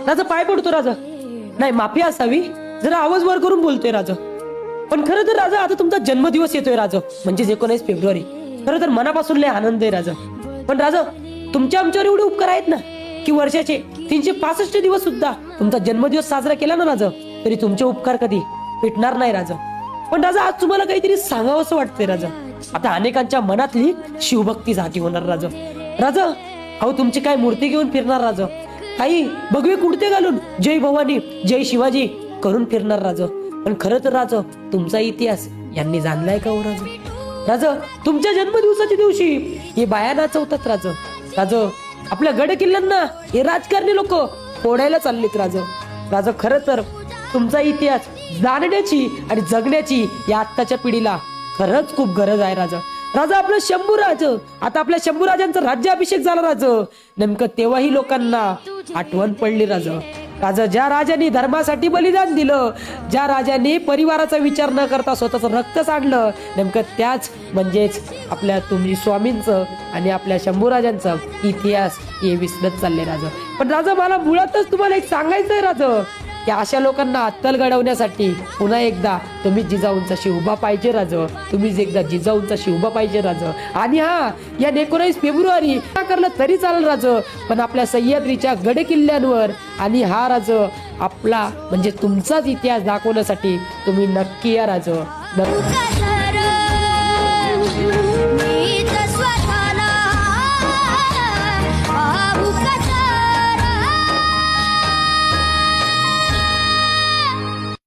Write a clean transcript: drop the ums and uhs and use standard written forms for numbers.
राजा पाय पडतो राजा, नाही माफी असावी, जरा आवाज वर करून बोलतोय राजा. पण खरं तर राजा आता तुमचा जन्मदिवस येतोय राजा, म्हणजे 19 फेब्रुवारी. खरं तर मनापासून लय आनंद आहे राजा. पण राजा तुमच्या आमच्यावर एवढे उपकार आहेत ना की वर्षाचे 365 दिवस सुद्धा तुमचा जन्मदिवस साजरा केला ना राजा, तरी तुमचे उपकार कधी भेटणार नाही राजा. पण राजा आज तुम्हाला काहीतरी सांगावं असं वाटतंय राजा. आता अनेकांच्या मनातली शिवभक्ती जागी होणार राजा. राजा अहो तुमची काय मूर्ती घेऊन फिरणार राजा, काही भगवे कुडते घालून जय भवानी जय शिवाजी करून फिरणार राजा. पण खरं तर राजा तुमचा इतिहास यांनी जाणलाय का हो राजा? राजा तुमच्या जन्मदिवसाच्या दिवशी हे बाया नाचवतात राजा. राजा आपल्या गड किल्ल्यांना हे राजकारणी लोक फोडायला चाललेत राजा. राजा खरं तर तुमचा इतिहास जाणण्याची आणि जगण्याची या आत्ताच्या पिढीला खरंच खूप गरज आहे राजा. राजा आपलं शंभूराज, आता आपल्या शंभूराजांचा राज्याभिषेक झाला राजा. नेमकं तेव्हाही लोकांना आठवण पडली राजा. राजा ज्या राजांनी धर्मासाठी बलिदान दिलं, ज्या राजांनी परिवाराचा विचार न करता स्वतःचं रक्त सांडलं, नेमकं त्याच म्हणजेच आपल्या तुम्ही स्वामींचं आणि आपल्या शंभूराजांचा इतिहास हे विसरत चालले राजा. पण राजा मला मुळातच तुम्हाला एक सांगायचं आहे राजा, की अशा लोकांना अत्तल घडवण्यासाठी पुन्हा एकदा तुम्ही जिजाऊंचाशी उभा पाहिजे राजा. तुम्हीच एकदा जिजाऊंचाशी उभा पाहिजे राजा. आणि हा या 19 फेब्रुवारी करलं तरी चालेल राजा, पण आपल्या सह्याद्रीच्या गड किल्ल्यांवर आणि हा राजा आपला म्हणजे तुमचाच इतिहास दाखवण्यासाठी तुम्ही नक्की या राजा.